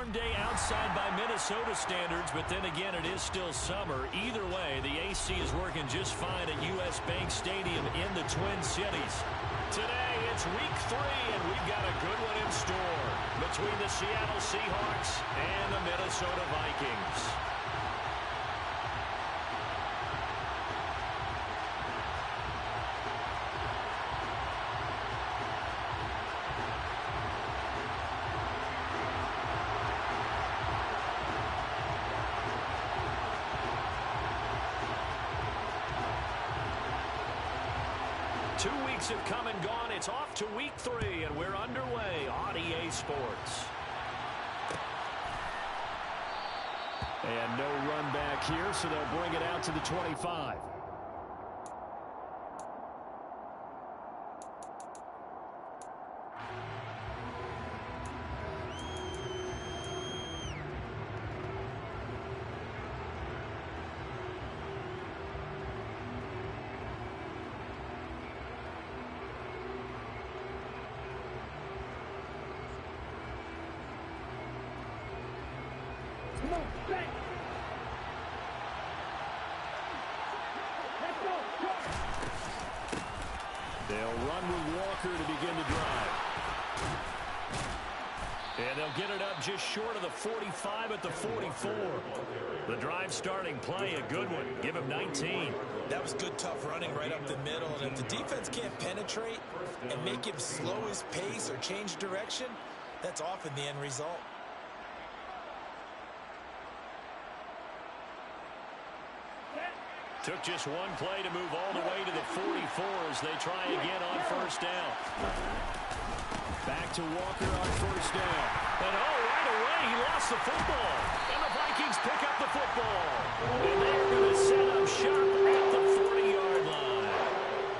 warm day outside by Minnesota standards, but then again, it is still summer. Either way, the AC is working just fine at U.S. Bank Stadium in the Twin Cities. Today, it's week 3, and we've got a good one in store between the Seattle Seahawks and the Minnesota Vikings. 2 weeks have come and gone. It's off to week 3, and we're underway on EA Sports. And no run back here, so they'll bring it out to the 25. They'll run with Walker to begin the drive. And they'll get it up just short of the 45 at the 44. The drive starting play, a good one. Give him 19. That was good, tough running right up the middle. And if the defense can't penetrate and make him slow his pace or change direction, that's often the end result. Took just one play to move all the way to the 44 as they try again on first down. Back to Walker on first down. And right away he lost the football. And the Vikings pick up the football. And they're going to set up shop at the 40-yard line.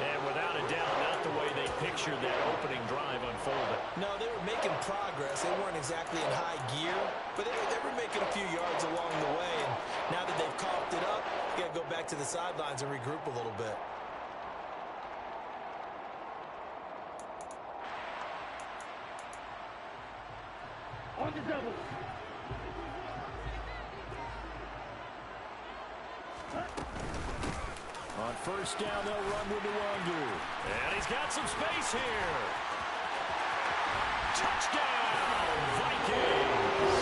And without a doubt, not the way they pictured that opening drive unfolded. No, they were making progress. They weren't exactly in high gear, but they were making a few yards along the way. And now that they've coughed it up, you got to go back to the sidelines and regroup a little bit. On the double. On first down, they'll run with Nwangu. And he's got some space here. Touchdown, Vikings!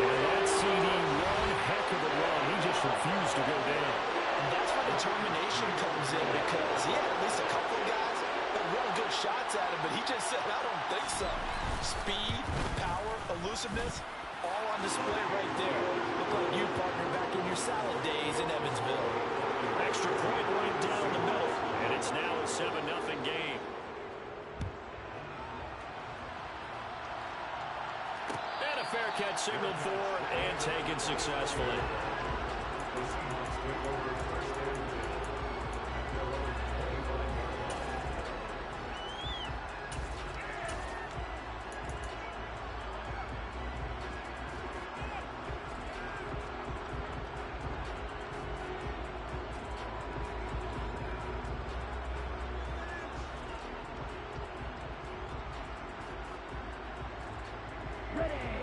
And that CD, one heck of a run. He just refused to go down. And that's where determination comes in, because he had at least a couple of guys that really good shots at him, but he just said, I don't think so. Speed, power, elusiveness, all on display right there. Look like you, partner, back in your salad days in Evansville. Extra point right down the middle, and it's now a 7-0 game. And a fair catch signaled for and taken successfully.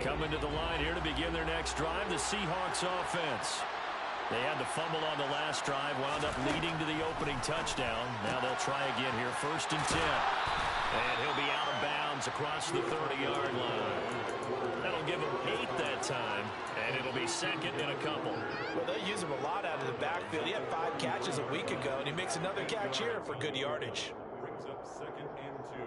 Coming to the line here to begin their next drive, the Seahawks offense. They had the fumble on the last drive, wound up leading to the opening touchdown. Now they'll try again here, 1st and 10. And he'll be out of bounds across the 30-yard line. That'll give him 8 that time, and it'll be 2nd and a couple. Well, they use him a lot out of the backfield. He had 5 catches a week ago, and he makes another catch here for good yardage. Brings up 2nd and 2.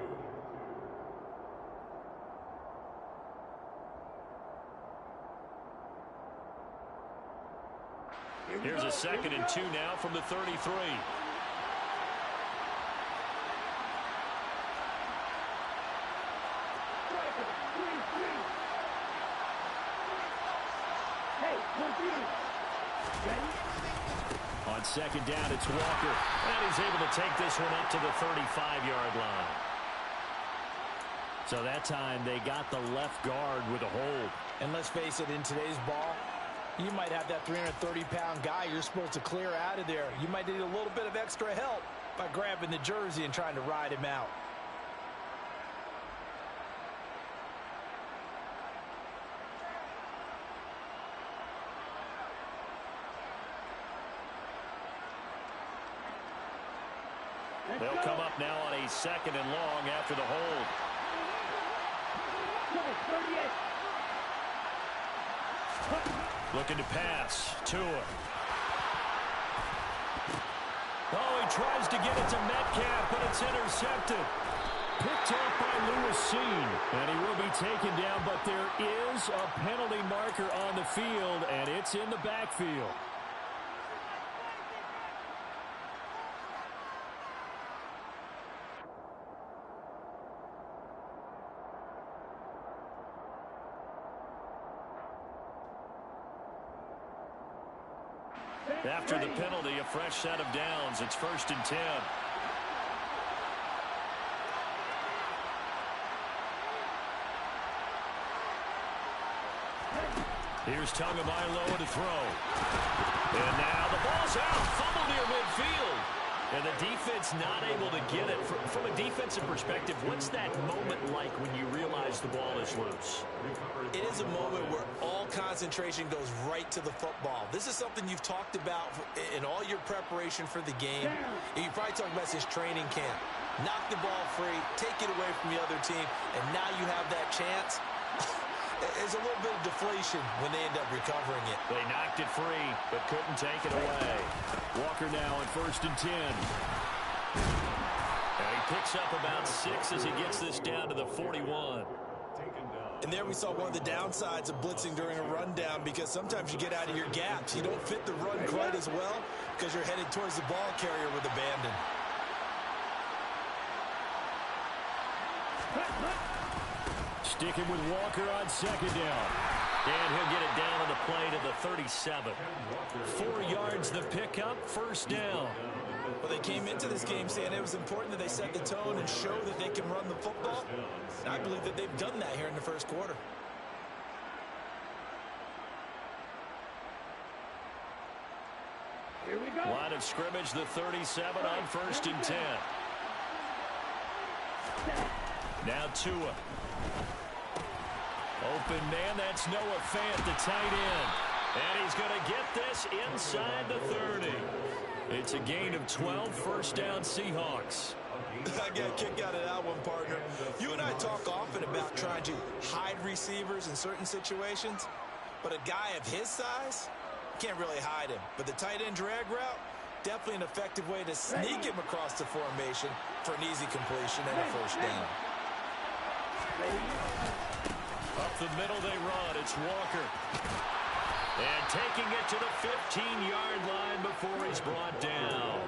Here's a 2nd and 2 now from the 33. On 2nd down, it's Walker. And he's able to take this one up to the 35-yard line. So that time they got the left guard with a hold. And let's face it, in today's ball, you might have that 330-pound guy you're supposed to clear out of there. You might need a little bit of extra help by grabbing the jersey and trying to ride him out. They'll come up now on a 2nd and long after the hold. Looking to pass. Tua. Oh, he tries to get it to Metcalf, but it's intercepted. Picked off by Lewis. And he will be taken down, but there is a penalty marker on the field, and it's in the backfield. After the penalty, a fresh set of downs. It's 1st and 10. Here's Tagovailoa to throw. And now the ball's out. Fumble near midfield. And the defense not able to get it. From a defensive perspective, what's that moment like when you realize the ball is loose? It is a moment where all concentration goes right to the football. This is something you've talked about in all your preparation for the game. You probably talked about since training camp. Knock the ball free, take it away from the other team, and now you have that chance. There's a little bit of deflation when they end up recovering it. They knocked it free, but couldn't take it away. Walker now on 1st and 10. And he picks up about 6 as he gets this down to the 41. And there we saw one of the downsides of blitzing during a rundown, because sometimes you get out of your gaps. You don't fit the run quite as well because you're headed towards the ball carrier with abandon. Sticking with Walker on 2nd down. And he'll get it down on the play to the 37. 4 yards the pickup, 1st down. Well, they came into this game saying it was important that they set the tone and show that they can run the football. And I believe that they've done that here in the 1st quarter. Here we go. Line of scrimmage, the 37 on 1st and 10. Now Tua. Open man, that's Noah Fant, the tight end. And he's going to get this inside the 30. It's a gain of 12, 1st down Seahawks. I got a kick out of that one, partner. You and I talk often about trying to hide receivers in certain situations, but a guy of his size, can't really hide him. But the tight end drag route, definitely an effective way to sneak him across the formation for an easy completion and a 1st down. Up the middle they run. It's Walker. And taking it to the 15-yard line before he's brought down.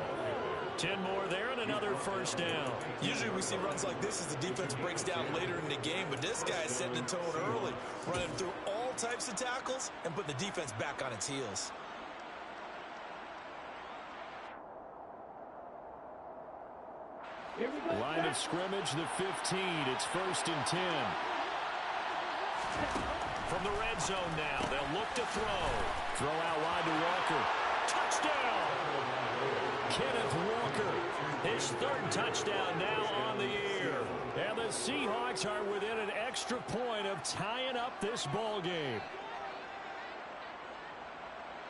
10 more there and another 1st down. Usually we see runs like this as the defense breaks down later in the game, but this guy is setting the tone early, running through all types of tackles and putting the defense back on its heels. Line of scrimmage, the 15. It's 1st and 10. From the red zone now, they'll look to throw. Throw out wide to Walker. Touchdown! Kenneth Walker, his 3rd touchdown now on the year. And the Seahawks are within an extra point of tying up this ball game.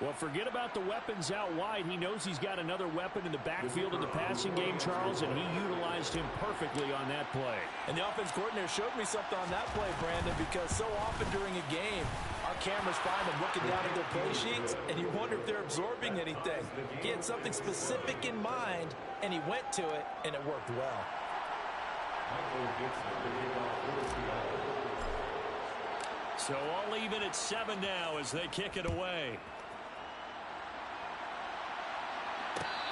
Well, forget about the weapons out wide. He knows he's got another weapon in the backfield in the passing game, Charles, and he utilized him perfectly on that play. And the offense coordinator showed me something on that play, Brandon, because so often during a game, our cameras find them looking down at their play sheets, and you wonder if they're absorbing anything. He had something specific in mind, and he went to it, and it worked well. So all even at 7 now as they kick it away.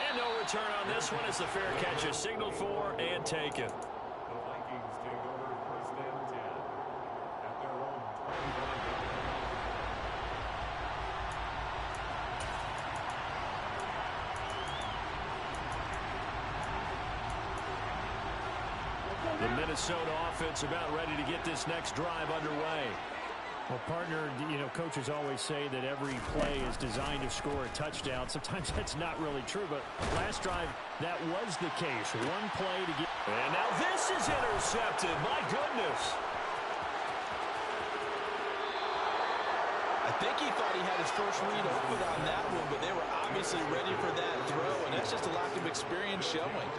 And no return on this one as the fair catch is signaled for and taken. The Vikings take over 1st and 10 at their own 25. The Minnesota offense about ready to get this next drive underway. Well, partner, you know, coaches always say that every play is designed to score a touchdown. Sometimes that's not really true, but last drive, that was the case. One play to get... And now this is intercepted. My goodness. I think he thought he had his first read open on that one, but they were obviously ready for that throw, and that's just a lack of experience showing.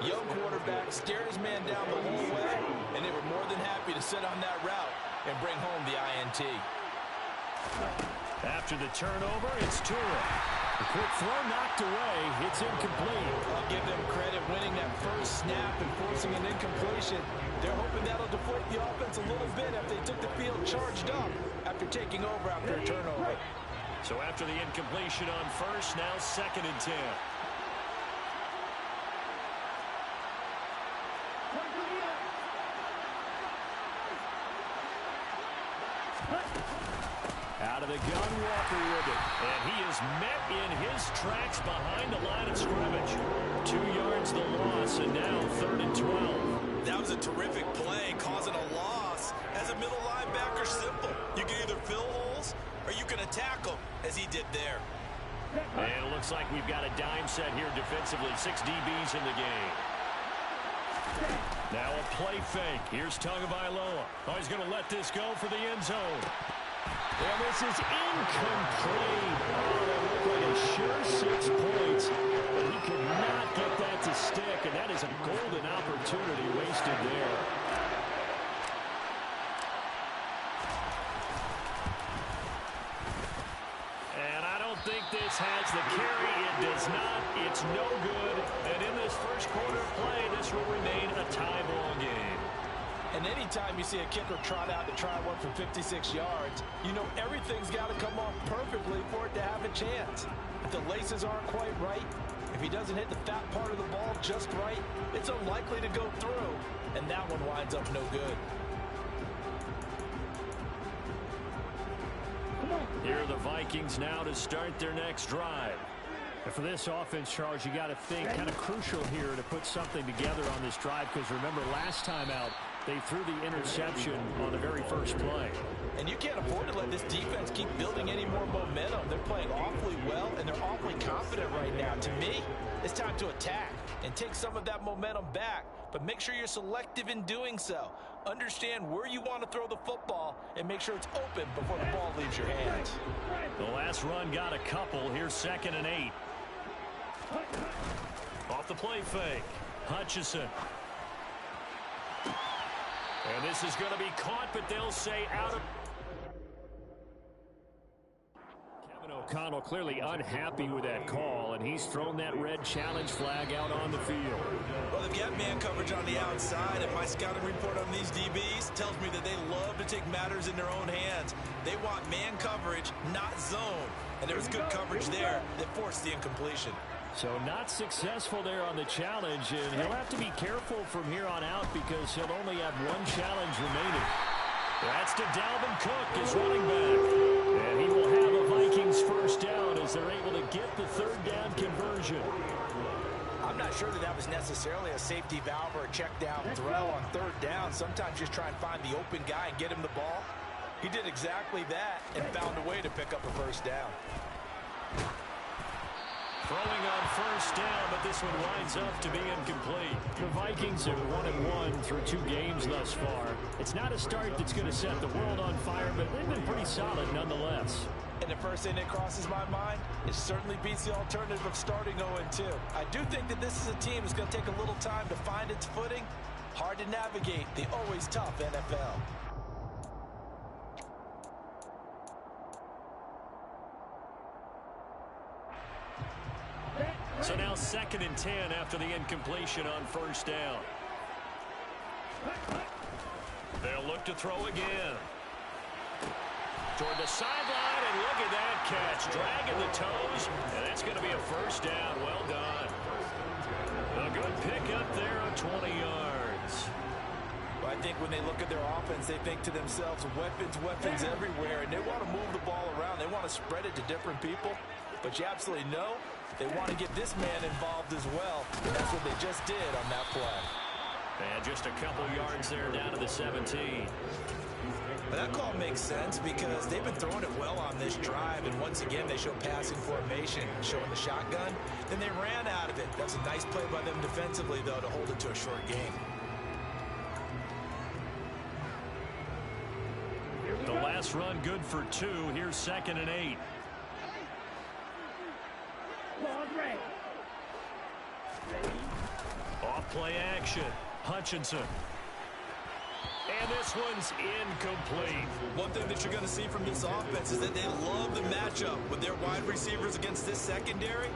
Young quarterback stared his man down the whole way, and they were more than happy to sit on that route and bring home the INT. After the turnover, it's Tua. The quick throw knocked away. It's incomplete. I'll give them credit winning that first snap and forcing an incompletion. They're hoping that'll deflate the offense a little bit after they took the field charged up after taking over after a turnover. So after the incompletion on first, now 2nd and 10. Out of the gun, Walker with it. And he is met in his tracks behind the line of scrimmage. 2 yards the loss, and now 3rd and 12. That was a terrific play, causing a loss. As a middle linebacker, simple. You can either fill holes or you can attack them, as he did there. And it looks like we've got a dime set here defensively. 6 DBs in the game. Now a play fake. Here's Tagovailoa. Oh, he's going to let this go for the end zone. And this is incomplete. Oh, that looked like a sure 6 points. But he could not get that to stick, and that is a golden opportunity wasted there. And I don't think this has the carry. It does not. It's no good. And in this first quarter of play, this will remain a tie ball game. And anytime you see a kicker trot out to try one from 56 yards, you know everything's got to come off perfectly for it to have a chance. If the laces aren't quite right, if he doesn't hit the fat part of the ball just right, it's unlikely to go through, and that one winds up no good. Here are the Vikings now to start their next drive. And for this offense, Charles, you got to think kind of crucial here to put something together on this drive, because remember last time out, they threw the interception on the very first play. And you can't afford to let this defense keep building any more momentum. They're playing awfully well, and they're awfully confident right now. To me, it's time to attack and take some of that momentum back, but make sure you're selective in doing so. Understand where you want to throw the football and make sure it's open before the ball leaves your hands. The last run got a couple. Here's 2nd and 8. Off the play fake. Hutchison. And this is going to be caught, but they'll say out of... Kevin O'Connell clearly unhappy with that call, and he's thrown that red challenge flag out on the field. Well, they've got man coverage on the outside, and my scouting report on these DBs tells me that they love to take matters in their own hands. They want man coverage, not zone. And there was good coverage there that forced the incompletion. So not successful there on the challenge, and he'll have to be careful from here on out because he'll only have 1 challenge remaining. That's to Dalvin Cook, his running back. And he will have a Vikings first down as they're able to get the 3rd down conversion. I'm not sure that was necessarily a safety valve or a check down throw on 3rd down. Sometimes just try and find the open guy and get him the ball. He did exactly that and found a way to pick up a first down. Throwing on first down, but this one winds up to be incomplete. The Vikings have 1-1 through 2 games thus far. It's not a start that's going to set the world on fire, but they've been pretty solid nonetheless. And the first thing that crosses my mind, it certainly beats the alternative of starting 0-2. I do think that this is a team that's going to take a little time to find its footing. Hard to navigate the always tough NFL. So now 2nd and 10 after the incompletion on first down. They'll look to throw again. Toward the sideline, and look at that catch. Dragging the toes, and that's going to be a first down. Well done. A good pickup there of 20 yards. Well, I think when they look at their offense, they think to themselves, weapons everywhere, and they want to move the ball around. They want to spread it to different people. But you absolutely know they want to get this man involved as well. That's what they just did on that play. And just a couple yards there down to the 17. But that call makes sense because they've been throwing it well on this drive, and once again they show passing formation, showing the shotgun. Then they ran out of it. That's a nice play by them defensively, though, to hold it to a short game. The last run good for 2. Here's 2nd and 8. Off play action. Hutchinson. And this one's incomplete. One thing that you're going to see from this offense is that they love the matchup with their wide receivers against this secondary.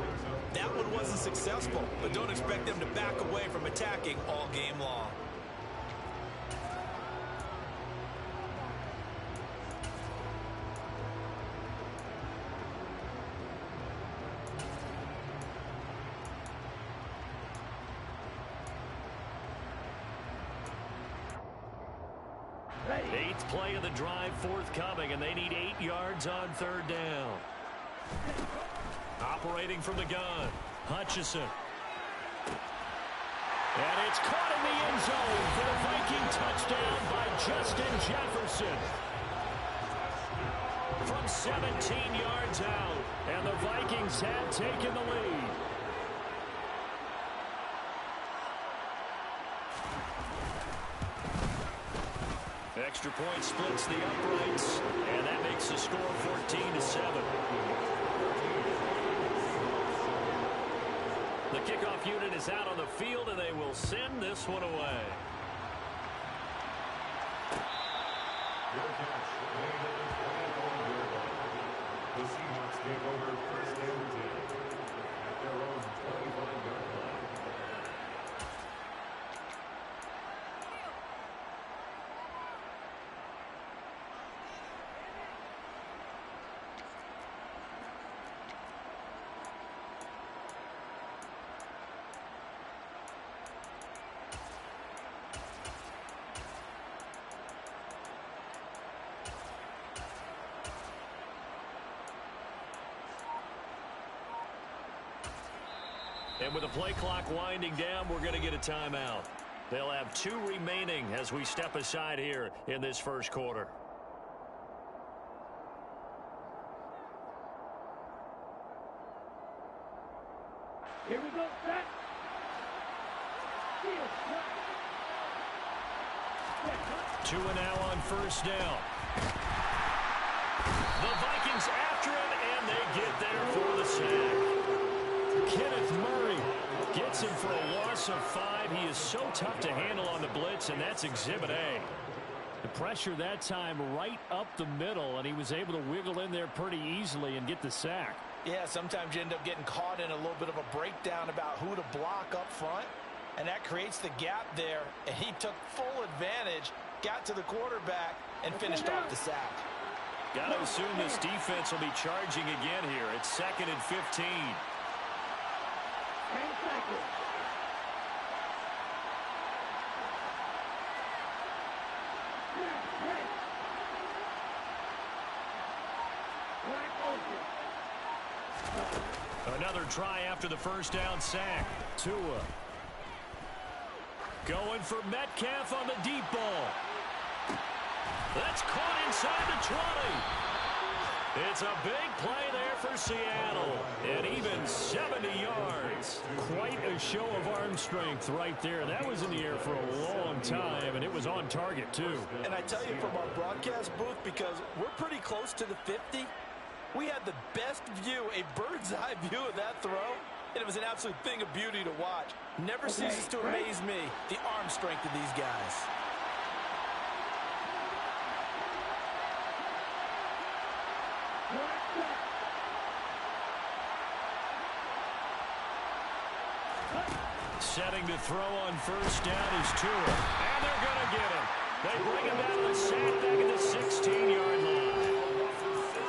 That one wasn't successful, but don't expect them to back away from attacking all game long. Eighth play of the drive forthcoming, and they need 8 yards on 3rd down. Operating from the gun, Hutchinson. And it's caught in the end zone for the Viking touchdown by Justin Jefferson. From 17 yards out, and the Vikings have taken the lead. Extra point splits the uprights, and that makes the score 14-7. The kickoff unit is out on the field, and they will send this one away. Good catch. The Seahawks take over 1st and 10 at their own 25-yard line. And with the play clock winding down, we're going to get a timeout. They'll have 2 remaining as we step aside here in this first quarter. Here we go, set. 2 and now on 1st down. The Vikings after him, and they get there for the sack. Kenneth Murray gets him for a loss of 5. He is so tough to handle on the blitz, and that's Exhibit A. The pressure that time right up the middle, and he was able to wiggle in there pretty easily and get the sack. Yeah, sometimes you end up getting caught in a little bit of a breakdown about who to block up front, and that creates the gap there, and he took full advantage, got to the quarterback, and finished off the sack. Got to assume this defense will be charging again here. It's 2nd and 15. Another try after the 1st down sack. Tua going for Metcalf on the deep ball. That's caught inside the 20. It's a big play there for Seattle, and even 70 yards. Quite a show of arm strength right there. That was in the air for a long time, and it was on target, too. And I tell you, from our broadcast booth, because we're pretty close to the 50, we had the best view, a bird's-eye view of that throw, and it was an absolute thing of beauty to watch. Never ceases to amaze me, the arm strength of these guys. Setting to throw on 1st down is Tua. And they're going to get him. They bring him down to the sack back at the 16-yard line.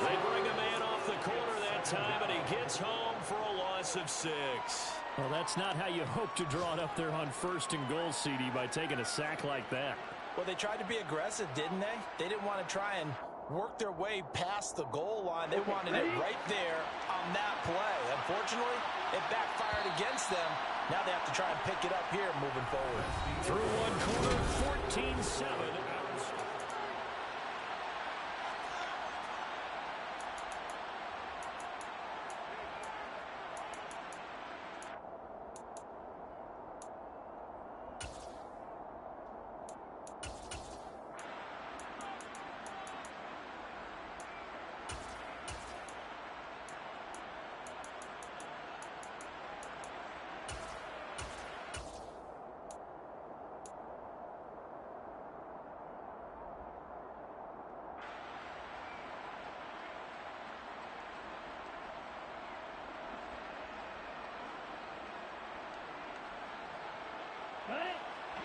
They bring a man off the corner that time, and he gets home for a loss of 6. Well, that's not how you hope to draw it up there on 1st and goal, CD, by taking a sack like that. Well, they tried to be aggressive, didn't they? They didn't want to try and work their way past the goal line. They wanted it right there on that play. Unfortunately, it backfired against them. Now they have to try and pick it up here moving forward. Through one quarter, 14-7.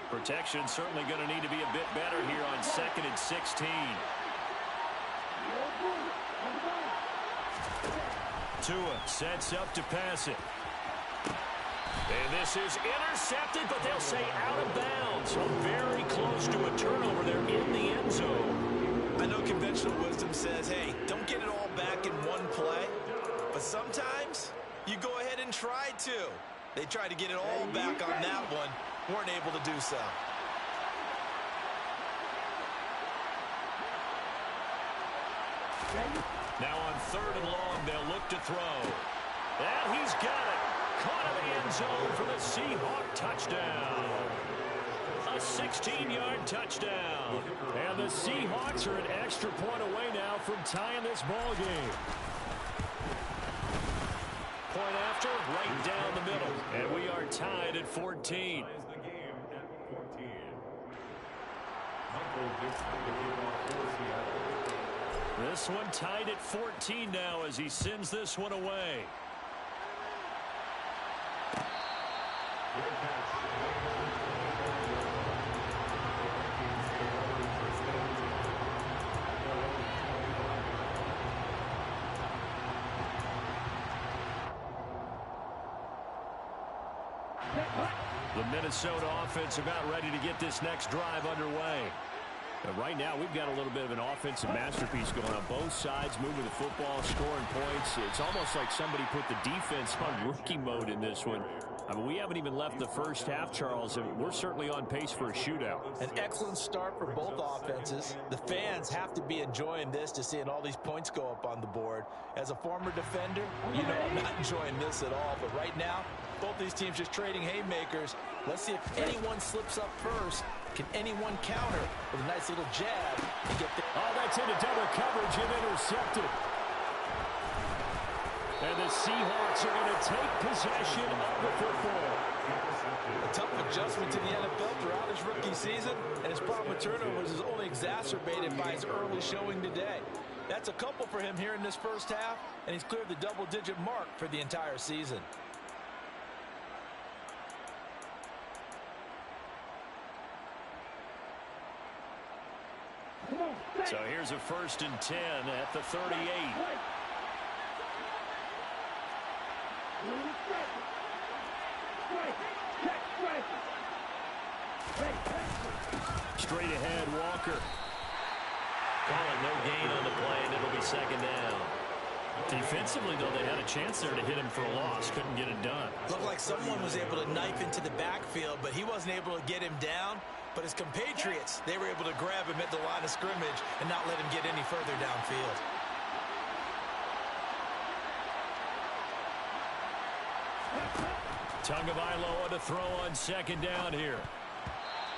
Protection certainly going to need to be a bit better here on 2nd and 16. Tua sets up to pass it. And this is intercepted, but they'll say out of bounds. So very close to a turnover there in the end zone. I know conventional wisdom says, hey, don't get it all back in one play. But sometimes you go ahead and try to. They tried to get it all back on that one. Weren't able to do so. Now on 3rd and long, they'll look to throw. And he's got it. Caught in the end zone for the Seahawk touchdown. A 16-yard touchdown. And the Seahawks are an extra point away now from tying this ball game. Point after, right down the middle. And we are tied at 14. This one tied at 14 now as he sends this one away. The Minnesota offense about ready to get this next drive underway. But right now, we've got a little bit of an offensive masterpiece going on. Both sides moving the football, scoring points. It's almost like somebody put the defense on rookie mode in this one. I mean, we haven't even left the first half, Charles, and we're certainly on pace for a shootout. An excellent start for both offenses. The fans have to be enjoying this, to seeing all these points go up on the board. As a former defender, you know I'm not enjoying this at all. But right now, both these teams just trading haymakers. Let's see if anyone slips up first. Can anyone counter with a nice little jab to get the... Oh, that's into double coverage and intercepted. And the Seahawks are going to take possession of the football. A tough adjustment to the NFL throughout his rookie season, and his problem with turnovers is only exacerbated by his early showing today. That's a couple for him here in this first half, and he's cleared the double-digit mark for the entire season. So here's a 1st and 10 at the 38. Straight ahead, Walker. Call it no gain on the play, and it'll be 2nd down. Defensively, though, they had a chance there to hit him for a loss. Couldn't get it done. Looked like someone was able to knife into the backfield, but he wasn't able to get him down. But his compatriots, they were able to grab him at the line of scrimmage and not let him get any further downfield. Tagovailoa to throw on 2nd down here.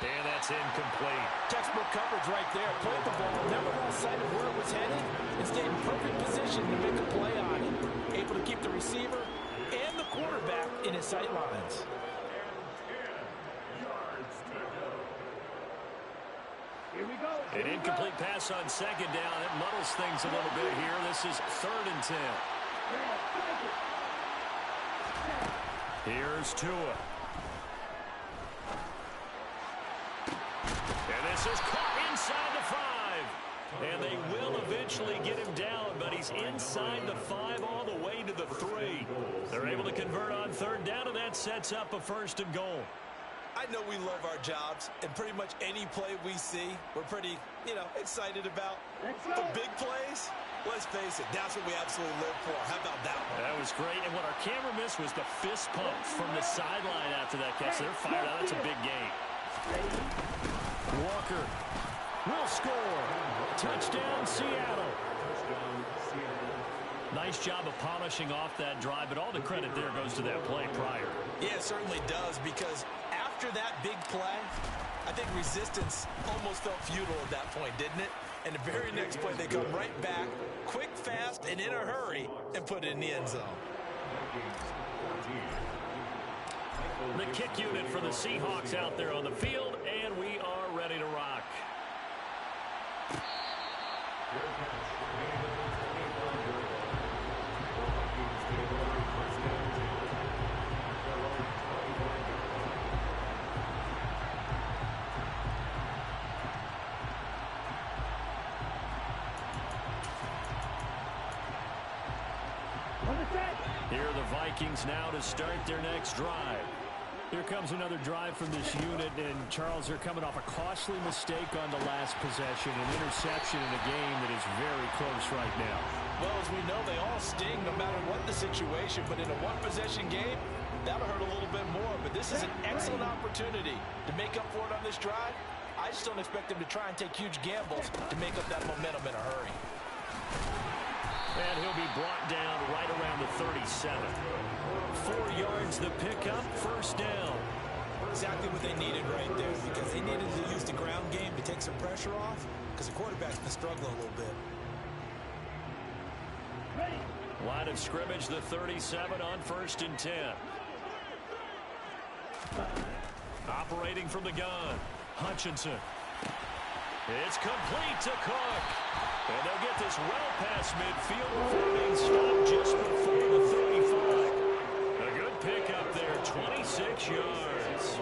And that's incomplete. Textbook coverage right there. Played the ball, never lost sight of where it was headed, and stayed in perfect position to make a play on it. Able to keep the receiver and the quarterback in his sight lines. An incomplete pass on 2nd down. It muddles things a little bit here. This is 3rd and 10. Here's Tua. And this is caught inside the 5. And they will eventually get him down, but he's inside the 5 all the way to the 3. They're able to convert on 3rd down, and that sets up a 1st and goal. I know we love our jobs, and pretty much any play we see, we're pretty, excited about. The big plays, let's face it, that's what we absolutely live for. How about that one? That was great, and what our camera missed was the fist pump from the sideline after that catch. They're fired out. That's a big game. Walker will score. Touchdown, Seattle. Nice job of polishing off that drive, but all the credit there goes to that play prior. Yeah, it certainly does, because after that big play, I think resistance almost felt futile at that point, didn't it? And the very next play, they come right back, quick, fast, and in a hurry, and put it in the end zone. The kick unit for the Seahawks out there on the field, and we are ready to rock. Here are the Vikings now to start their next drive. Here comes another drive from this unit, and Charles, they're coming off a costly mistake on the last possession, an interception in a game that is very close right now. Well, as we know, they all sting no matter what the situation, but in a one-possession game, that'll hurt a little bit more. But this is an excellent opportunity to make up for it on this drive. I just don't expect them to try and take huge gambles to make up that momentum in a hurry. And he'll be brought down right around the 37. 4 yards the pickup, first down. Exactly what they needed right there, because they needed to use the ground game to take some pressure off, because the quarterback's been struggling a little bit. Line of scrimmage, the 37 on 1st and 10. Operating from the gun, Hutchinson. It's complete to Cook. And they'll get this well past midfield before being stopped just before the 35. A good pickup there, 26 yards.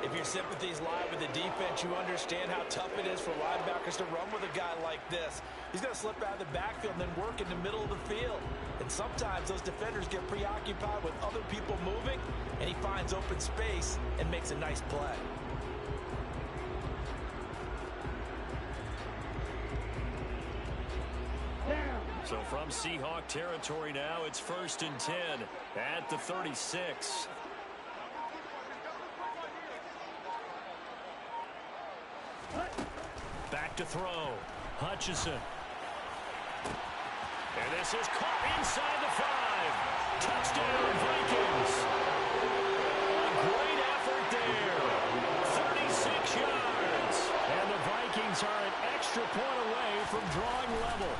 If your sympathies lie with the defense, you understand how tough it is for linebackers to run with a guy like this. He's going to slip out of the backfield and then work in the middle of the field. And sometimes those defenders get preoccupied with other people moving, and he finds open space and makes a nice play. So from Seahawk territory now, it's 1st and 10 at the 36. Back to throw. Hutchinson. And this is caught inside the 5. Touchdown, Vikings. A great effort there. 36 yards. And the Vikings are an extra point away from drawing level.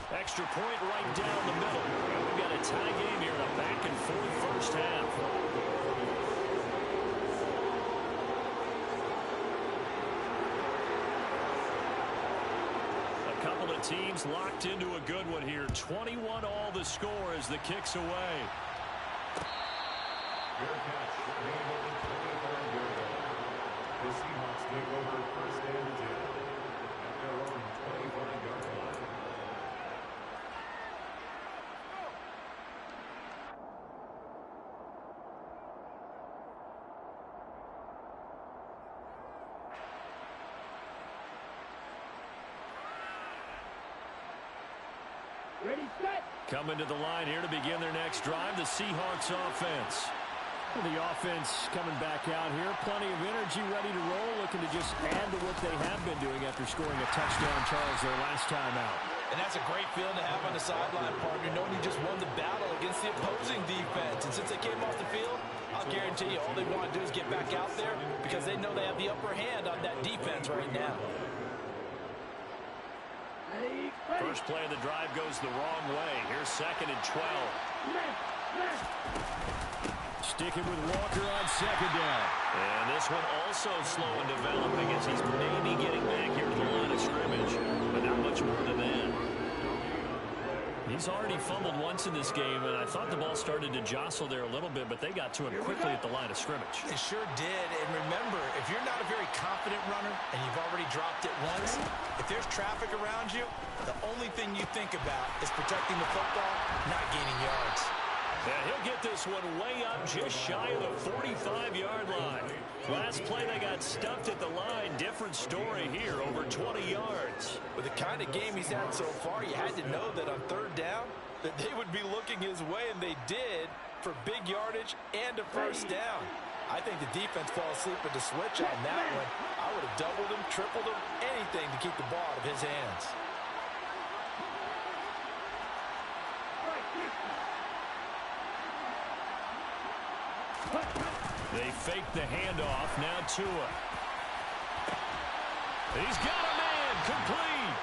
Extra point right down the middle. And we've got a tie game here in a back-and-forth first half. A couple of teams locked into a good one here. 21 all the score as the kick's away. Fair catch. Remaining over 25 yards. The Seahawks take over 1st and 10 at their own 25-yard line. Ready, set. Coming to the line here to begin their next drive, the Seahawks offense. Well, the offense coming back out here. Plenty of energy, ready to roll, looking to just add to what they have been doing after scoring a touchdown, Charles, their last time out. And that's a great feeling to have on the sideline, partner, knowing you just won the battle against the opposing defense. And since they came off the field, I'll guarantee you all they want to do is get back out there because they know they have the upper hand on that defense right now. First play of the drive goes the wrong way. Here's 2nd and 12. Sticking with Walker on 2nd down. And this one also slow in developing as he's maybe getting back here to the line of scrimmage, but not much more than that. He's already fumbled once in this game, and I thought the ball started to jostle there a little bit, but they got to him quickly at the line of scrimmage. They sure did. And remember, if you're not a very confident runner and you've already dropped it once, if there's traffic around you, the only thing you think about is protecting the football, not gaining yards. And he'll get this one way up just shy of the 45-yard line. Last play they got stuffed at the line. Different story here, over 20 yards. With the kind of game he's had so far, you had to know that on 3rd down that they would be looking his way, and they did, for big yardage and a first down. I think the defense fell asleep at the switch on that one. I would have doubled him, tripled him, anything to keep the ball out of his hands. They fake the handoff. Now Tua. He's got a man. Complete.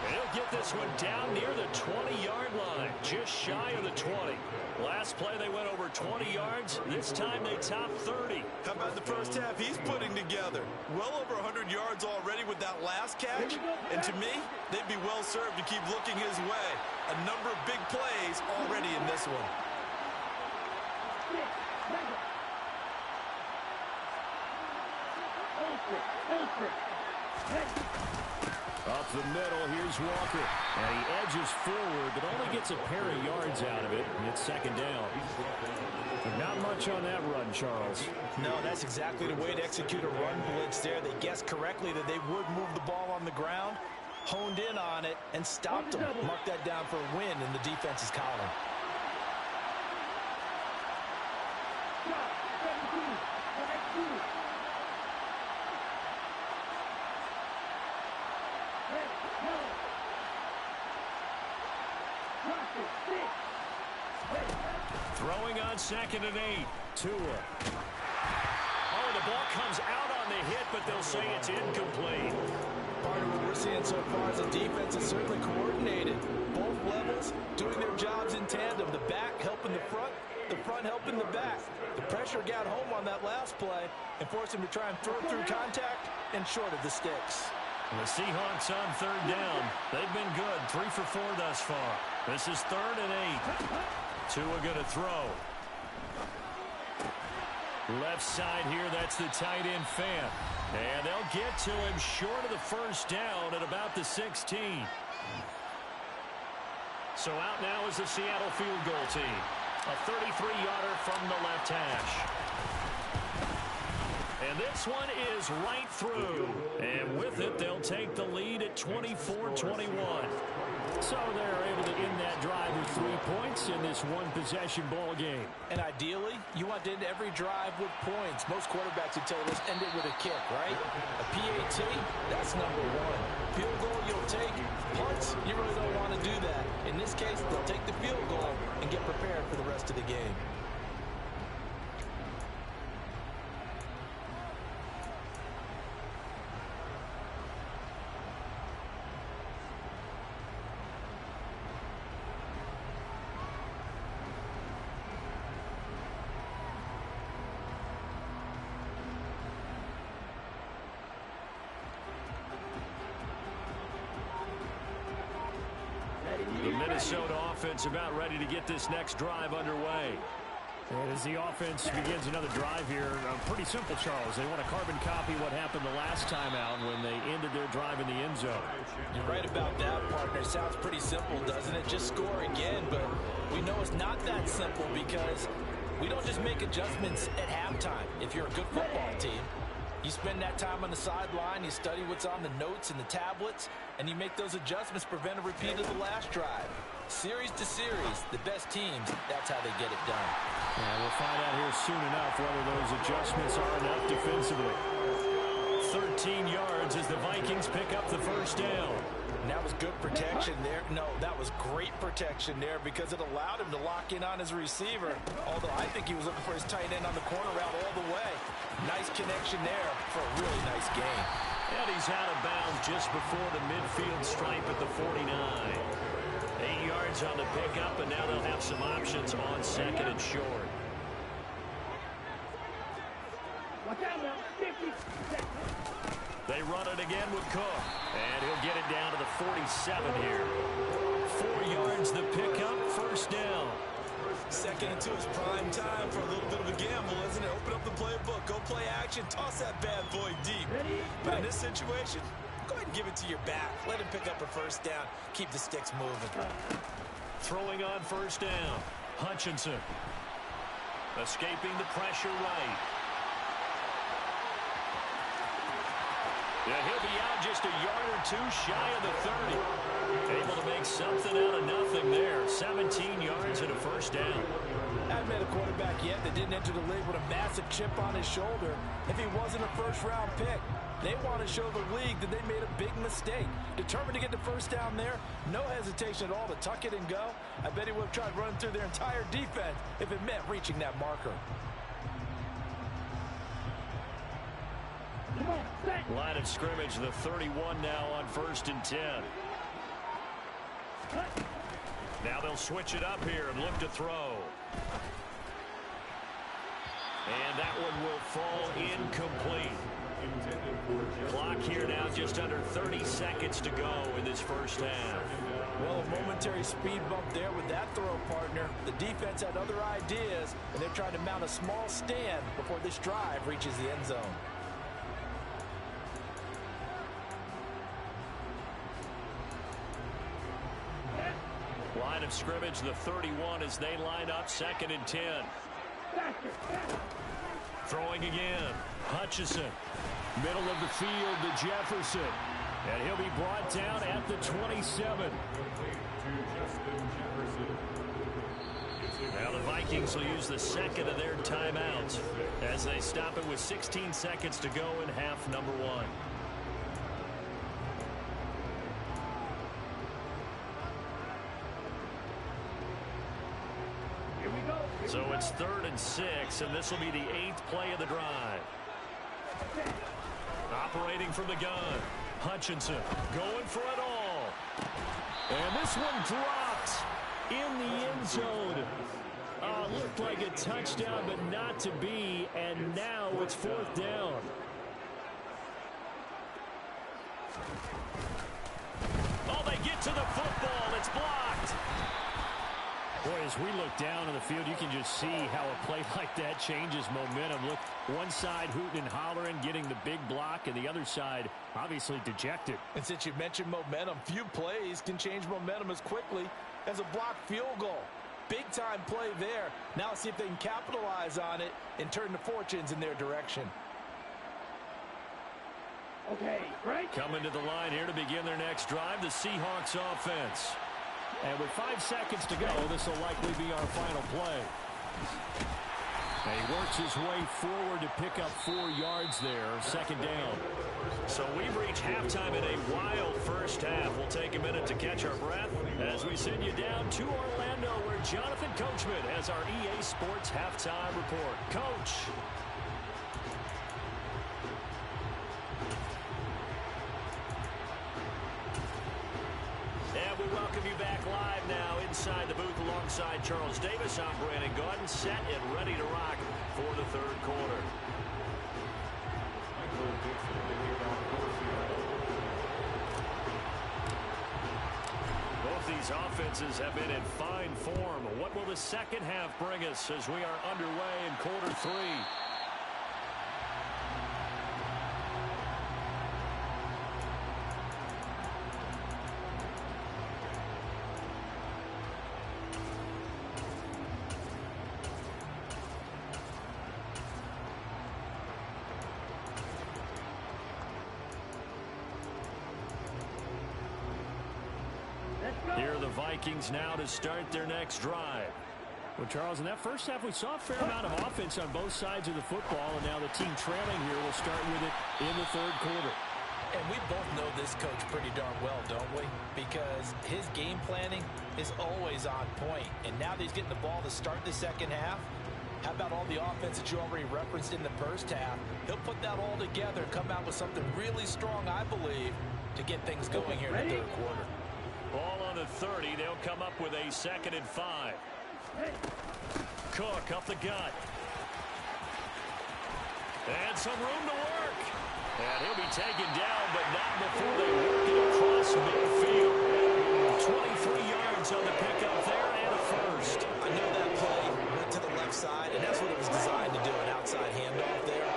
And he'll get this one down near the 20-yard line. Just shy of the 20. Last play they went over 20 yards. This time they topped 30. How about the first half he's putting together? Well over 100 yards already with that last catch. And to me, they'd be well served to keep looking his way. A number of big plays already in this one. the middle. Here's Walker. And he edges forward, but only gets a pair of yards out of it. And it's second down. Not much on that run, Charles. No, that's exactly the way to execute a run blitz there. They guessed correctly that they would move the ball on the ground, honed in on it, and stopped them. Mark that down for a win in the defense's column. Throwing on 2nd and 8. Tua. Oh, the ball comes out on the hit, but they'll say it's incomplete. Part of what we're seeing so far is the defense is certainly coordinated. Both levels doing their jobs in tandem. The back helping the front helping the back. The pressure got home on that last play and forced him to try and throw through contact and short of the sticks. The Seahawks on 3rd down. They've been good. 3 for 4 thus far. This is 3rd and 8. Tua going to throw. Left side here, that's the tight end Fant. And they'll get to him short of the 1st down at about the 16. So out now is the Seattle field goal team. A 33-yarder from the left hash. And this one is right through. And with it, they'll take the lead at 24-21. So they're able to end that drive with 3 points in this one-possession ball game. And ideally, you want to end every drive with points. Most quarterbacks would tell you, let's end it with a kick, right? A PAT, that's number 1. Field goal, you'll take. Punts, you really don't want to do that. In this case, they'll take the field goal and get prepared for the rest of the game. The Minnesota offense about ready to get this next drive underway. And as the offense begins another drive here, pretty simple, Charles. They want to carbon copy what happened the last time out when they ended their drive in the end zone. You're right about that, partner. Sounds pretty simple, doesn't it? Just score again, but we know it's not that simple because we don't just make adjustments at halftime if you're a good football team. You spend that time on the sideline, you study what's on the notes and the tablets, and you make those adjustments, prevent a repeat of the last drive. Series to series, the best teams, that's how they get it done. And we'll find out here soon enough whether those adjustments are enough defensively. 13 yards as the Vikings pick up the 1st down. And that was good protection there. No, that was great protection there because it allowed him to lock in on his receiver. Although I think he was looking for his tight end on the corner route all the way. Nice connection there for a really nice game. And he's out of bounds just before the midfield stripe at the 49. 8 yards on the pickup, and now they'll have some options on 2nd and short. They run it again with Cook, and he'll get it down to the 47 here. 4 yards the pickup, 1st down. 2nd and 2 is prime time for a little bit of a gamble, isn't it? Open up the playbook, go play action, toss that bad boy deep. But in this situation, go ahead and give it to your back. Let him pick up a 1st down. Keep the sticks moving. Throwing on 1st down. Hutchinson. Escaping the pressure right. Yeah, he'll be out just a yard or 2 shy of the 30. Able to make something out of nothing there. 17 yards and a 1st down. I haven't met a quarterback yet that didn't enter the league with a massive chip on his shoulder if he wasn't a 1st-round pick. They want to show the league that they made a big mistake. Determined to get the 1st down there, no hesitation at all to tuck it and go. I bet he would have tried running through their entire defense if it meant reaching that marker. Line of scrimmage, the 31 now on 1st and 10. Now they'll switch it up here and look to throw. And that one will fall incomplete. Clock here now just under 30 seconds to go in this 1st half. Well, a momentary speed bump there with that throw, partner. The defense had other ideas, and they're trying to mount a small stand before this drive reaches the end zone. Line of scrimmage, the 31 as they line up 2nd and 10. Throwing again. Hutchinson. Middle of the field to Jefferson. And he'll be brought down at the 27. Now the Vikings will use the 2nd of their timeouts as they stop it with 16 seconds to go in half number 1. So it's 3rd and 6, and this will be the 8th play of the drive. Operating from the gun. Hutchinson going for it all. And this one dropped in the end zone. Looked like a touchdown, but not to be, and now it's 4th down. Oh, they get to the football. It's blocked. Boy, as we look down on the field, you can just see how a play like that changes momentum. Look, one side hooting and hollering, getting the big block, and the other side obviously dejected. And since you mentioned momentum, few plays can change momentum as quickly as a blocked field goal. Big-time play there. Now see if they can capitalize on it and turn the fortunes in their direction. Okay, great. Coming to the line here to begin their next drive, the Seahawks offense. And with 5 seconds to go, this will likely be our final play. And he works his way forward to pick up 4 yards there, 2nd down. So we've reached halftime in a wild first half. We'll take a minute to catch our breath as we send you down to Orlando, where Jonathan Coachman has our EA Sports halftime report. Coach. And we welcome you back live now inside the booth alongside Charles Davis. I'm Brandon Gaudin, set and ready to rock for the 3rd quarter. Both these offenses have been in fine form. What will the 2nd half bring us as we are underway in quarter 3? Here are the Vikings now to start their next drive. Well, Charles, in that first half, we saw a fair amount of offense on both sides of the football, and now the team trailing here will start with it in the 3rd quarter. And we both know this coach pretty darn well, don't we? Because his game planning is always on point. And now that he's getting the ball to start the 2nd half, how about all the offense that you already referenced in the first half? He'll put that all together and come out with something really strong, I believe, to get things going here in the 3rd quarter. Ball on the 30. They'll come up with a 2nd and 5. Cook up the gut. And some room to work. And he'll be taken down, but not before they work it across midfield. 23 yards on the pickup there and a first. I know that play went to the left side, and that's what it was designed to do, an outside handoff there.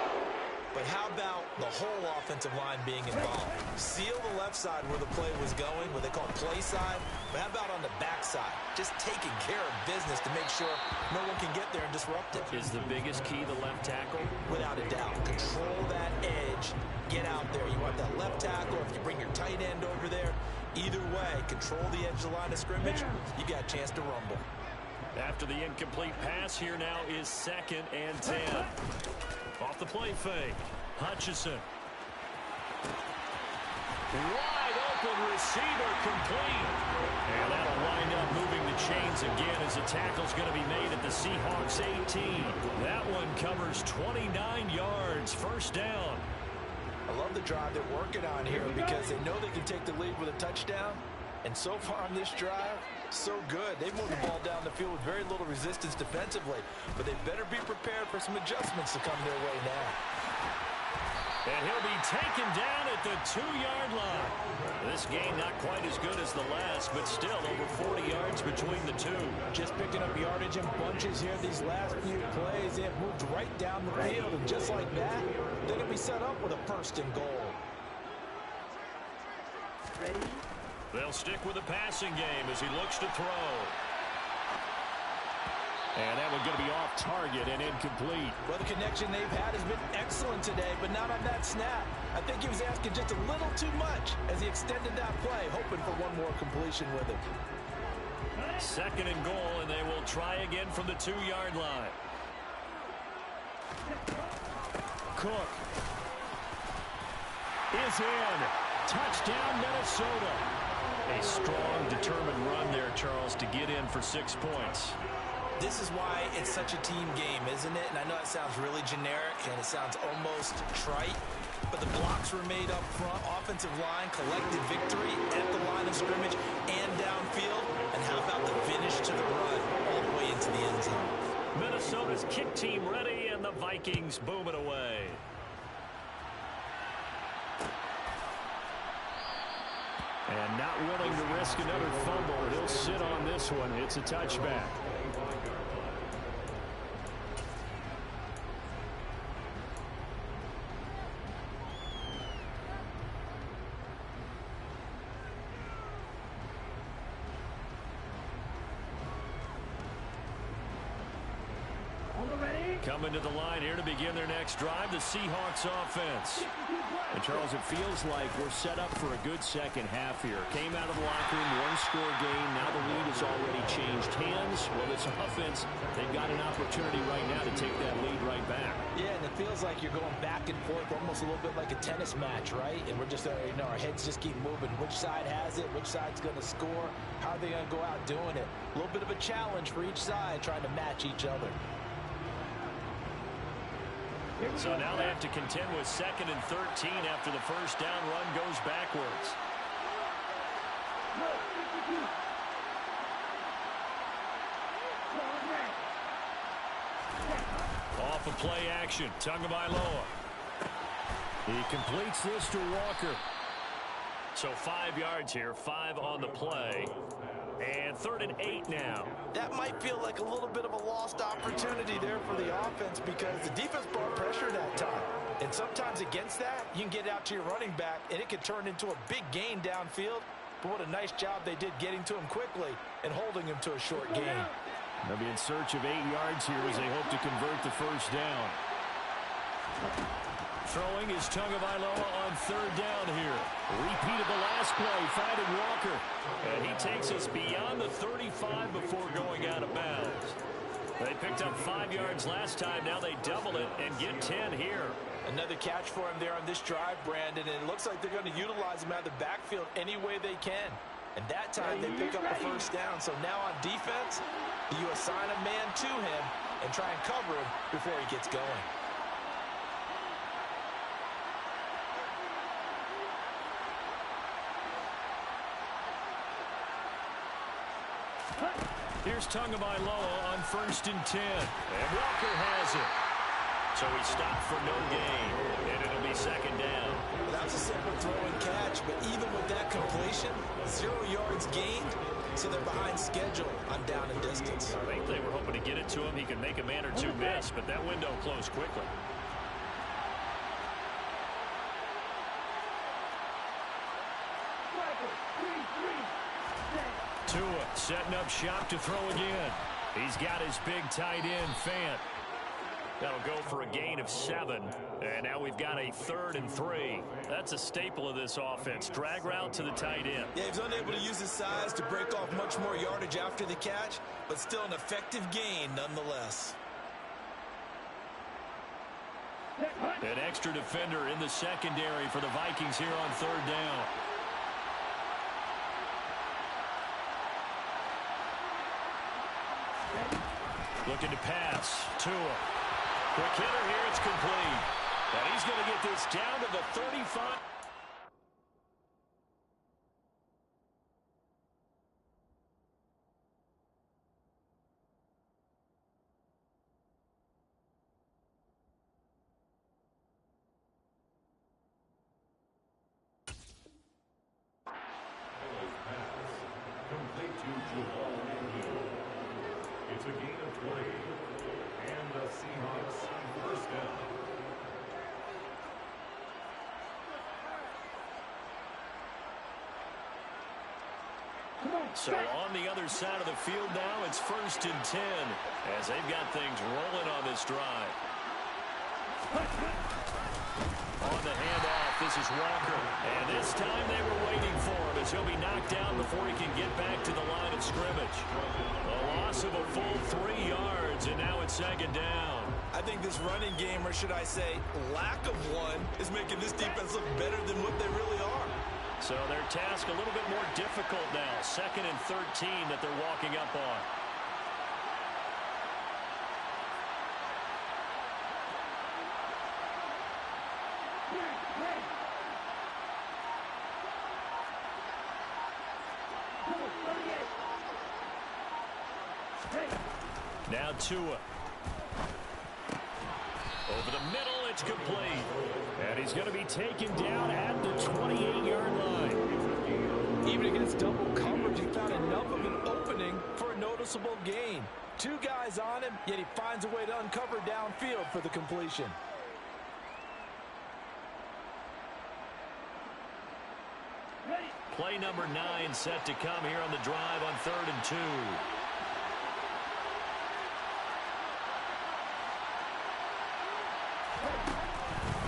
But how about the whole offensive line being involved? Seal the left side where the play was going, what they call play side. But how about on the back side? Just taking care of business to make sure no one can get there and disrupt it. Is the biggest key the left tackle? Without a doubt. Control that edge. Get out there. You want that left tackle. If you bring your tight end over there, either way, control the edge of the line of scrimmage. You got a chance to rumble. After the incomplete pass, here now is 2nd and 10. Off the play fake. Hutchinson. Wide open receiver complete. And that'll wind up moving the chains again as the tackle's going to be made at the Seahawks 18. That one covers 29 yards. 1st down. I love the drive they're working on here because they know they can take the lead with a touchdown. And so far on this drive, so good. They've moved the ball down the field with very little resistance defensively. But they better be prepared for some adjustments to come their way now. And he'll be taken down at the 2-yard line. This game not quite as good as the last, but still over 40 yards between the two. Just picking up yardage in bunches here these last few plays. They have moved right down the field, and just like that, they're going to be set up with a 1st and goal. Ready? They'll stick with the passing game as he looks to throw. And that one going to be off target and incomplete. Well, the connection they've had has been excellent today, but not on that snap. I think he was asking just a little too much as he extended that play, hoping for one more completion with it. 2nd and goal, and they will try again from the 2-yard line. Cook is in. Touchdown, Minnesota. A strong, determined run there, Charles, to get in for 6 points. This is why it's such a team game, isn't it? And I know it sounds really generic and it sounds almost trite, but the blocks were made up front. Offensive line collected victory at the line of scrimmage and downfield. And how about the finish to the run all the way into the end zone? Minnesota's kick team ready, and the Vikings boom it away. And not willing to risk another fumble. He'll sit on this one. It's a touchback. Coming to the line here to begin their next drive, the Seahawks offense. And Charles, it feels like we're set up for a good second half here. Came out of the locker room, one-score game. Now the lead has already changed hands. Well, this offense, they've got an opportunity right now to take that lead right back. Yeah, and it feels like you're going back and forth, almost a little bit like a tennis match, right? And we're just, our heads just keep moving. Which side has it? Which side's going to score? How are they going to go out doing it? A little bit of a challenge for each side, trying to match each other. So now they have to contend with 2nd and 13 after the first down run goes backwards. Off of play action, Tagovailoa. He completes this to Walker. So 5 yards here, 5 on the play. And 3rd and 8 now. That might feel like a little bit of a lost opportunity there for the offense because the defense brought pressure that time. And sometimes against that, you can get out to your running back, and it could turn into a big gain downfield. But what a nice job they did getting to him quickly and holding him to a short gain. They'll be in search of 8 yards here as they hope to convert the first down. Throwing is Tagovailoa on 3rd down here. Repeat of the last play, finding Walker. And he takes us beyond the 35 before going out of bounds. They picked up 5 yards last time. Now they double it and get 10 here. Another catch for him there on this drive, Brandon. And it looks like they're going to utilize him out of the backfield any way they can. And that time they pick up the first down. So now on defense, you assign a man to him and try and cover him before he gets going. Here's Tagovailoa on 1st and 10. And Walker has it. So he stopped for no gain. And it'll be 2nd down. Well, that was a simple throw and catch, but even with that completion, 0 yards gained, so they're behind schedule on down and distance. I think they were hoping to get it to him. He could make a man or two miss, but that window closed quickly. Tua setting up shop to throw again. He's got his big tight end, Fant. That'll go for a gain of 7. And now we've got a 3rd and 3. That's a staple of this offense. Drag route to the tight end. Yeah, he was unable to use his size to break off much more yardage after the catch, but still an effective gain nonetheless. An extra defender in the secondary for the Vikings here on 3rd down. Looking to pass. Tua. Quick hitter here. It's complete. And he's going to get this down to the 35. It's a gain of 20, and the Seahawks first down. So on the other side of the field now, it's 1st and 10 as they've got things rolling on this drive. On the handoff, this is Walker. And this time they were waiting for him as he'll be knocked down before he can get back to the line of scrimmage. A loss of a full 3 yards, and now it's 2nd down. I think this running game, or should I say lack of one, is making this defense look better than what they really are. So their task a little bit more difficult now. 2nd and 13 that they're walking up on. Now Tua. Over the middle, it's complete. And he's going to be taken down at the 28-yard line. Even against double coverage, he found enough of an opening for a noticeable gain. 2 guys on him, yet he finds a way to uncover downfield for the completion. Play number 9 set to come here on the drive on 3rd and 2.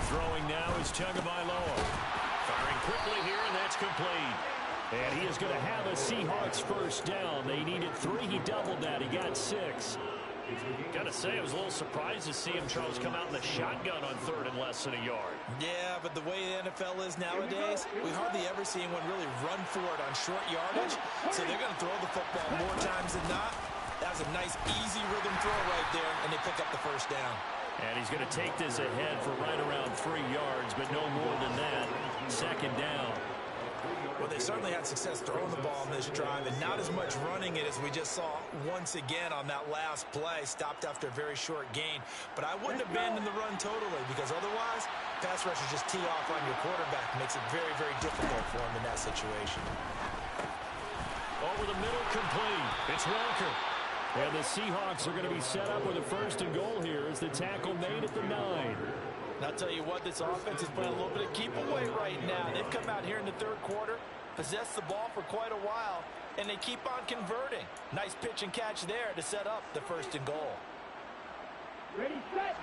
Throwing now is Tagovailoa. Firing quickly here, and that's complete. And he is going to have a Seahawks 1st down. They needed 3. He doubled that. He got 6. Got to say, I was a little surprised to see him, Charles, come out in the shotgun on 3rd and less than a yard. Yeah, but the way the NFL is nowadays, we hardly ever see anyone really run for it on short yardage. So they're going to throw the football more times than not. That was a nice, easy rhythm throw right there, and they pick up the 1st down. And he's going to take this ahead for right around 3 yards, but no more than that. 2nd down. Well, they certainly had success throwing the ball on this drive, and not as much running it as we just saw once again on that last play. Stopped after a very short gain. But I wouldn't abandon the run totally, because otherwise, pass rushers just tee off on your quarterback. Makes it very, very difficult for him in that situation. Over the middle, complete. It's Walker. And the Seahawks are going to be set up with a 1st and goal here as the tackle made at the 9. And I'll tell you what, this offense is playing a little bit of keep away right now. They've come out here in the 3rd quarter, possessed the ball for quite a while, and they keep on converting. Nice pitch and catch there to set up the 1st and goal. Ready, set.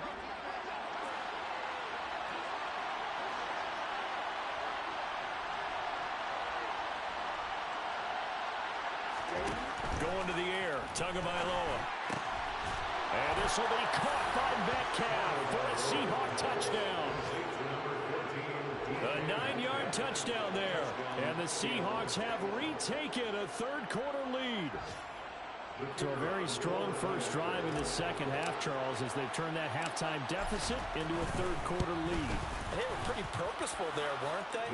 Going to the air, Tagovailoa. And this will be caught by Metcalf for a Seahawk touchdown. A 9-yard touchdown there. And the Seahawks have retaken a 3rd quarter lead. So a very strong first drive in the 2nd half, Charles, as they've turned that halftime deficit into a 3rd quarter lead. They were pretty purposeful there, weren't they?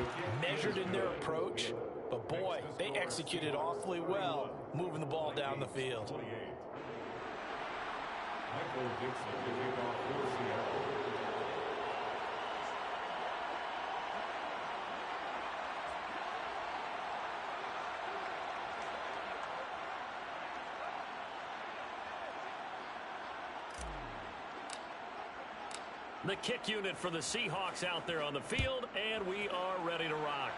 Measured in their approach. But boy, they executed awfully well, moving the ball down the field. Michael Dixon to kick off for Seattle. The kick unit for the Seahawks out there on the field, and we are ready to rock.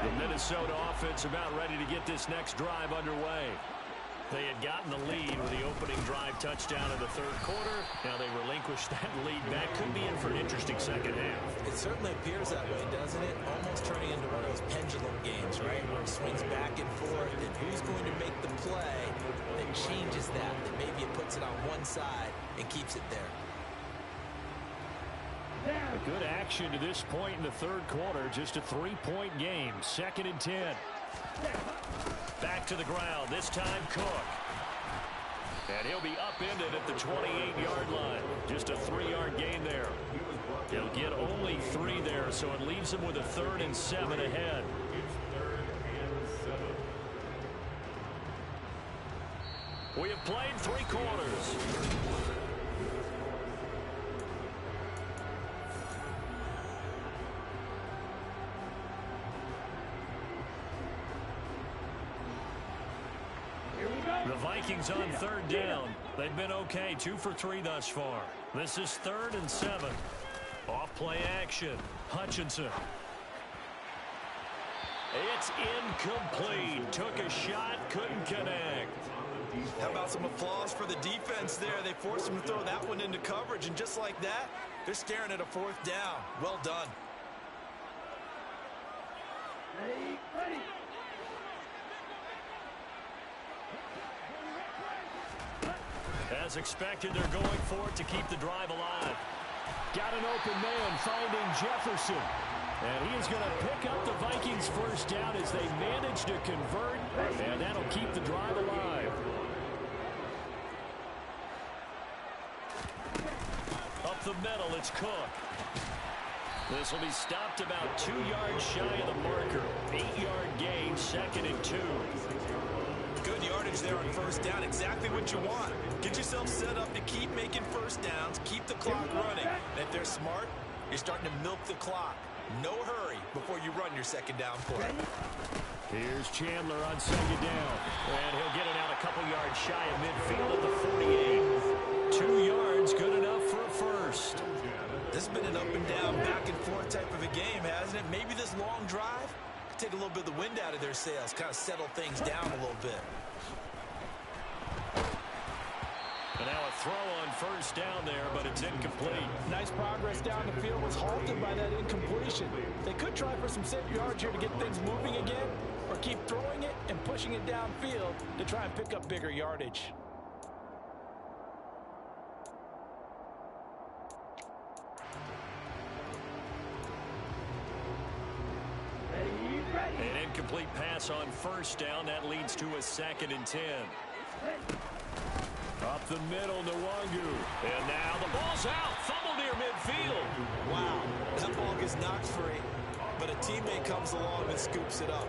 The Minnesota offense about ready to get this next drive underway. They had gotten the lead with the opening drive touchdown in the 3rd quarter. Now they relinquished that lead back. Could be in for an interesting 2nd half. It certainly appears that way, doesn't it? Almost turning into one of those pendulum games, right? Where it swings back and forth, and who's going to make the play that changes that maybe it puts it on one side and keeps it there. A good action to this point in the 3rd quarter. Just a 3-point game. 2nd and 10. Back to the ground, this time Cook. And he'll be upended at the 28-yard line. Just a 3-yard gain there. He'll get only 3 there, so it leaves him with a 3rd and 7 ahead. We have played 3 quarters. The Vikings on third down. They've been okay, 2 for 3 thus far. This is 3rd and 7. Off play action. Hutchinson. It's incomplete. Took a shot, couldn't connect. How about some applause for the defense there? They forced him to throw that one into coverage, and just like that, they're staring at a 4th down. Well done. Ready. As expected, they're going for it to keep the drive alive. Got an open man finding Jefferson. And he is going to pick up the Vikings first down as they manage to convert. And that'll keep the drive alive. Up the middle, it's Cook. This will be stopped about 2 yards shy of the marker. 8-yard gain, 2nd and 2. Good yardage there on first down. Exactly what you want. Get yourself set up to keep making first downs, keep the clock running. And if they're smart, you're starting to milk the clock. No hurry before you run your 2nd down play. Here's Chandler on 2nd down. And he'll get it out a couple yards shy of midfield at the 48. 2 yards, good enough for a first. This has been an up and down, back and forth type of a game, hasn't it? Maybe this long drive could take a little bit of the wind out of their sails, kind of settle things down a little bit. And now a throw on first down there, but it's incomplete. Nice progress down the field was halted by that incompletion. They could try for some safe yards here to get things moving again, or keep throwing it and pushing it downfield to try and pick up bigger yardage. An incomplete pass on first down. That leads to a 2nd and 10. Up the middle, Nwangu. And now the ball's out. Fumble near midfield. Wow, that ball gets knocked free, but a teammate comes along and scoops it up.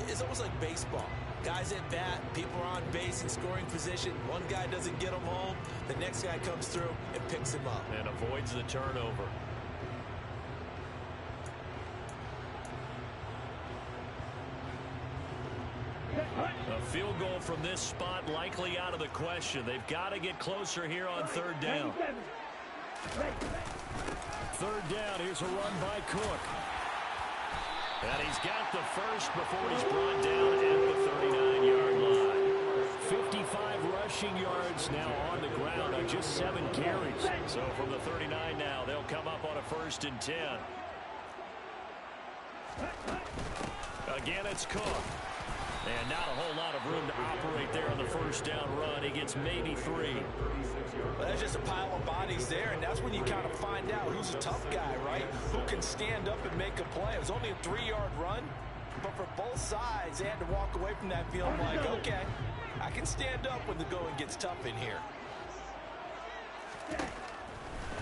It's almost like baseball. Guys at bat, people are on base in scoring position. One guy doesn't get him home. The next guy comes through and picks him up. And avoids the turnover. A field goal from this spot likely out of the question. They've got to get closer here on 3rd down. 3rd down, here's a run by Cook. And he's got the first before he's brought down at the 39-yard line. 55 rushing yards now on the ground on just 7 carries. So from the 39 now, they'll come up on a 1st and 10. Again, it's Cook. And not a whole lot of room to operate there on the first down run. He gets maybe 3. Well, that's just a pile of bodies there, and that's when you kind of find out who's a tough guy, right? Who can stand up and make a play. It was only a 3-yard run, but for both sides, they had to walk away from that feeling like, okay, I can stand up when the going gets tough in here.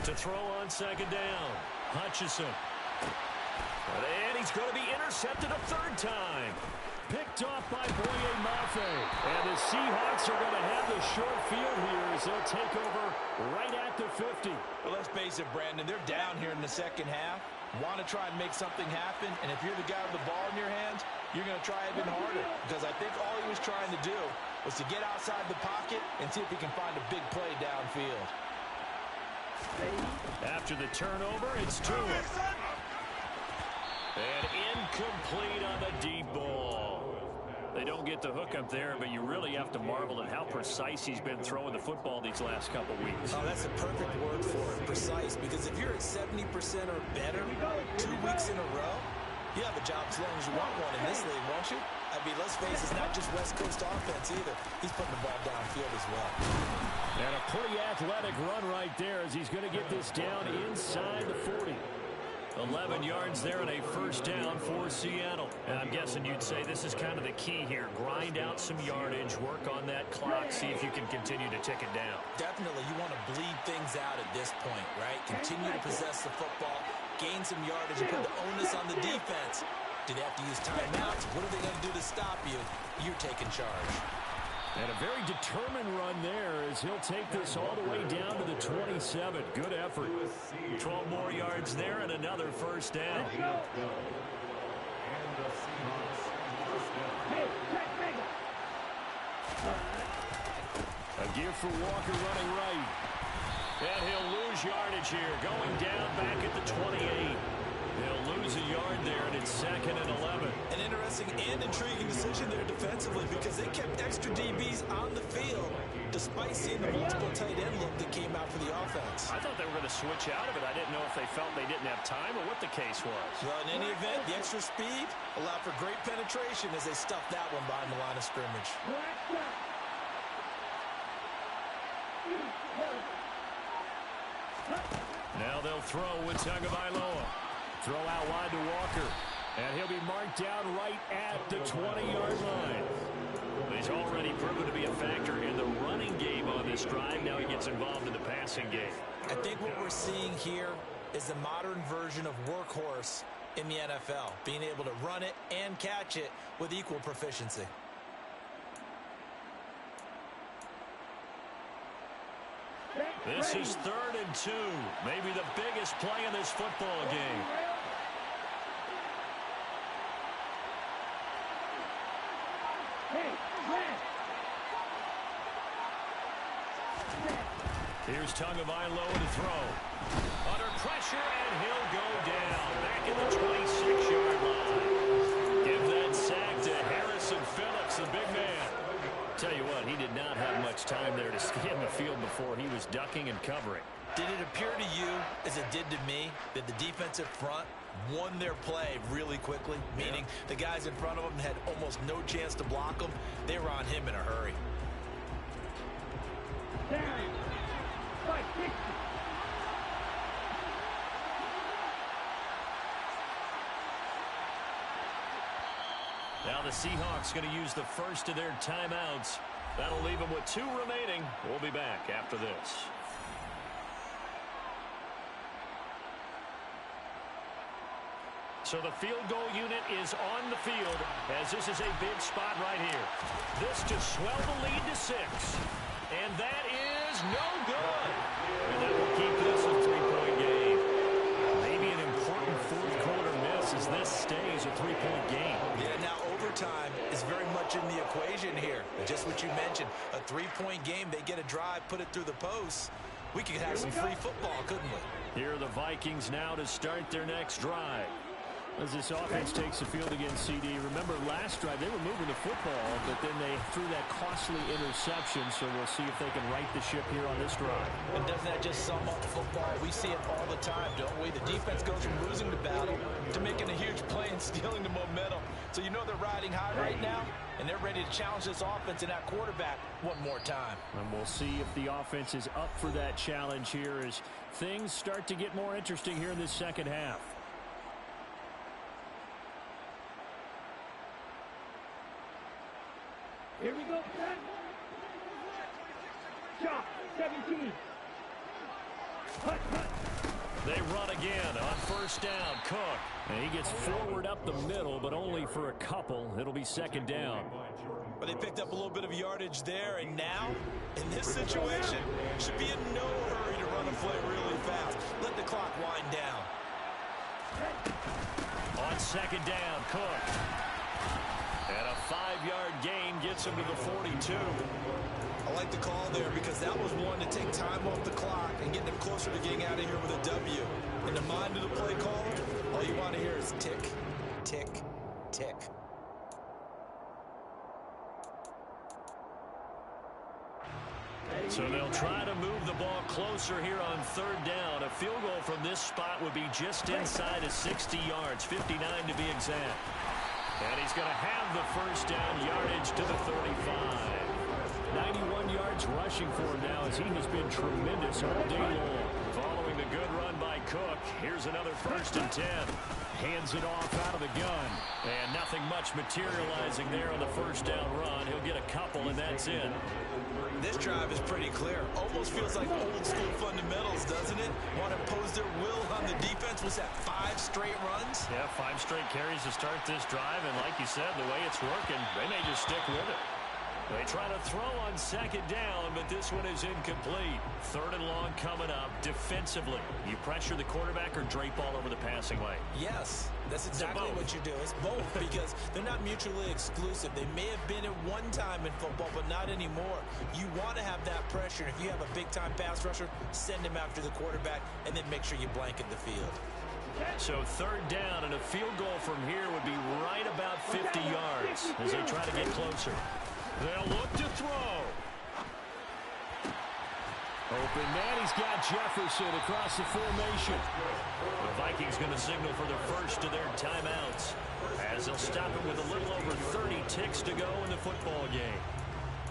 To throw on 2nd down, Hutchinson. And he's going to be intercepted a 3rd time. Picked off by Boye Mafe. And the Seahawks are going to have the short field here as they'll take over right at the 50. Well, let's face it, Brandon, they're down here in the 2nd half. Want to try and make something happen, and if you're the guy with the ball in your hands, you're going to try even harder. Because I think all he was trying to do was to get outside the pocket and see if he can find a big play downfield. After the turnover, it's Tua. And incomplete on the deep ball. They don't get the hook up there, but you really have to marvel at how precise he's been throwing the football these last couple weeks. Oh, that's a perfect word for it, precise, because if you're at 70% or better 2 weeks in a row, you have a job as long as you want one in this league, won't you? I mean, let's face it, it's not just West Coast offense either. He's putting the ball downfield as well. And a pretty athletic run right there as he's going to get this down inside the 40. 11 yards there and a 1st down for Seattle. And I'm guessing you'd say this is kind of the key here. Grind out some yardage, work on that clock, see if you can continue to tick it down. Definitely, you want to bleed things out at this point, right? Continue to possess the football, gain some yardage, and put the onus on the defense. Do they have to use timeouts? What are they going to do to stop you? You're taking charge. And a very determined run there as he'll take this all the way down to the 27. Good effort. 12 more yards there and another 1st down. for Walker running right. And he'll lose yardage here, going down back at the 28. They'll lose a yard there, and it's 2nd and 11. An interesting and intriguing decision there defensively because they kept extra DBs on the field despite seeing the multiple tight end look that came out for the offense. I thought they were going to switch out of it. I didn't know if they felt they didn't have time or what the case was. Well, in any event, the extra speed allowed for great penetration as they stuffed that one behind the line of scrimmage. Now they'll throw with Tagovailoa. Throw out wide to Walker. And he'll be marked down right at the 20-yard line. He's already proven to be a factor in the running game on this drive. Now he gets involved in the passing game. I think what we're seeing here is the modern version of workhorse in the NFL, being able to run it and catch it with equal proficiency. This is 3rd and 2. Maybe the biggest play in this football game. Here's Tagovailoa to throw. Under pressure, and he'll go down. Back in the 26-yard line. Give that sack to Harrison Phillips, the big man. Tell you what, he did not have much time there to scan the field before he was ducking and covering. Did it appear to you, as it did to me, that the defensive front won their play really quickly? Meaning the guys in front of them had almost no chance to block them. They were on him in a hurry. Now the Seahawks going to use the first of their timeouts. That'll leave them with 2 remaining. We'll be back after this. So the field goal unit is on the field as this is a big spot right here. This to swell the lead to 6. And that is no good. And that will keep this a 3-point game. Maybe an important fourth-quarter miss as this stays a 3-point game. Yeah, now overtime is very much in the equation here. Just what you mentioned, a 3-point game. They get a drive, put it through the posts. We could have some free football, couldn't we? Here are the Vikings now to start their next drive. As this offense takes the field against CD, remember last drive they were moving the football, but then they threw that costly interception, so we'll see if they can right the ship here on this drive. And doesn't that just sum up football? We see it all the time, don't we? The defense goes from losing the battle to making a huge play and stealing the momentum. So you know they're riding high right now, and they're ready to challenge this offense and that quarterback one more time. And we'll see if the offense is up for that challenge here as things start to get more interesting here in this second half. Here we go, son. Shot, 17. Hut, hut. They run again on first down. Cook. And he gets forward up the middle, but only for a couple. It'll be second down. But they picked up a little bit of yardage there, and now, in this situation, should be in no hurry to run a play really fast. Let the clock wind down. On second down, Cook. And a 5-yard gain gets him to the 42. I like the call there because that was one to take time off the clock and get them closer to getting out of here with a W. In the mind of the play caller, all you want to hear is tick, tick, tick. So they'll try to move the ball closer here on third down. A field goal from this spot would be just inside of 60 yards, 59 to be exact. And he's going to have the first down, yardage to the 35. 91 yards rushing for him now as he has been tremendous all day long. Following the good run by Cook, here's another 1st and 10. Hands it off out of the gun. And nothing much materializing there on the first down run. He'll get a couple, and that's it. This drive is pretty clear. Almost feels like old school fundamentals, doesn't it? Want to impose their will on the defense. Was that 5 straight runs? Yeah, 5 straight carries to start this drive. And like you said, the way it's working, they may just stick with it. They try to throw on second down, but this one is incomplete. Third and long coming up. Defensively, you pressure the quarterback or drape all over the passing lane? Yes, that's exactly what you do. It's both because they're not mutually exclusive. They may have been at one time in football, but not anymore. You want to have that pressure. If you have a big-time pass rusher, send him after the quarterback, and then make sure you blanket the field. So third down and a field goal from here would be right about 50 yards as they try to get closer. They'll look to throw. Open man, he's got Jefferson across the formation. The Vikings going to signal for the first of their timeouts as they'll stop it with a little over 30 ticks to go in the football game.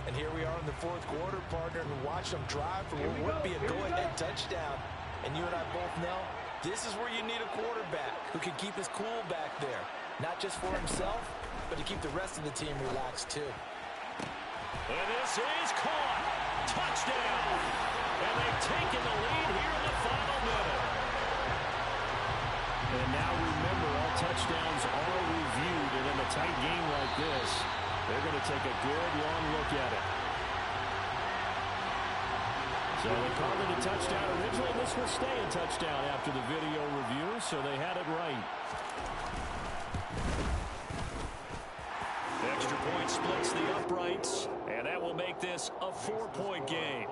And here we are in the fourth quarter, partner, and watch them drive for what would be a go-ahead touchdown. And you and I both know this is where you need a quarterback who can keep his cool back there. Not just for himself, but to keep the rest of the team relaxed too. And this is caught. Touchdown. And they've taken the lead here in the final minute. And now remember, all touchdowns are reviewed. And in a tight game like this, they're going to take a good long look at it. So they called it a touchdown originally. This will stay a touchdown after the video review, so they had it right. Extra point splits the uprights, and that will make this a 4-point game.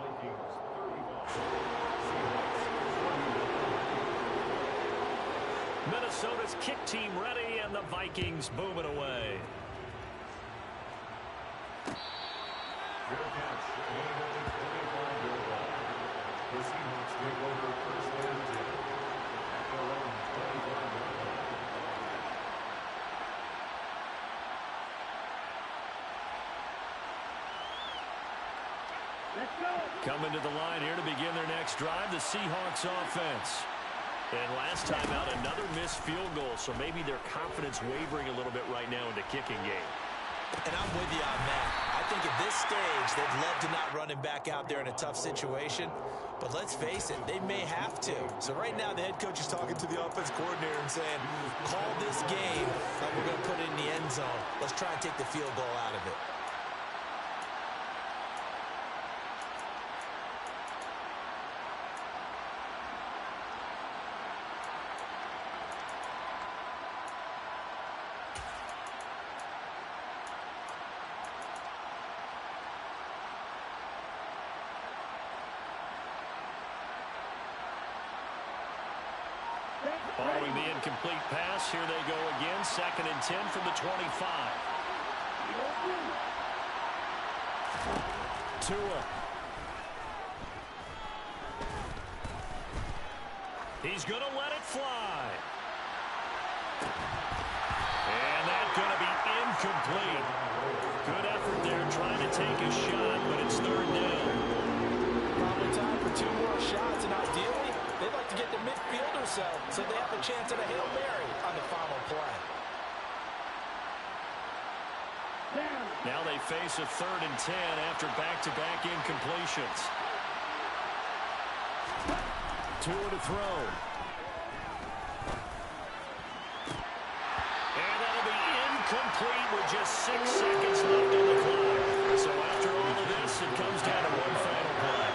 Minnesota's kick team ready, and the Vikings booming away. The Seahawks take over first and 10 at their own 25-yard line. Let's go. Coming to the line here to begin their next drive, the Seahawks offense. And last time out, another missed field goal, so maybe their confidence wavering a little bit right now in the kicking game. And I'm with you on that. I think at this stage, they'd love to not run him back out there in a tough situation. But let's face it, they may have to. So right now, the head coach is talking to the offense coordinator and saying, call this game like we're going to put it in the end zone. Let's try and take the field goal out of it. Following the incomplete pass, here they go again. 2nd and 10 from the 25. Tua. He's going to let it fly. And that's going to be incomplete. Good effort there trying to take a shot, but it's 3rd down. Probably time for 2 more shots, and ideally, they'd like to get the midfield or so they have a chance at a Hail Mary on the final play. Now they face a 3rd and 10 after back-to-back incompletions. Tua to throw. And that'll be incomplete with just 6 seconds left on the clock. So after all of this, it comes down to one final play.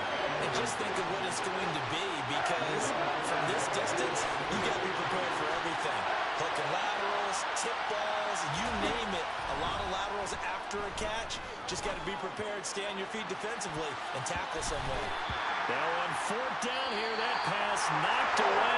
And just think of what it's going to be, because from this distance, you got to be prepared for everything. Hook and laterals, tip balls, you name it. A lot of laterals after a catch. Just got to be prepared, stay on your feet defensively, and tackle someone. Now on 4th down here, that pass knocked away.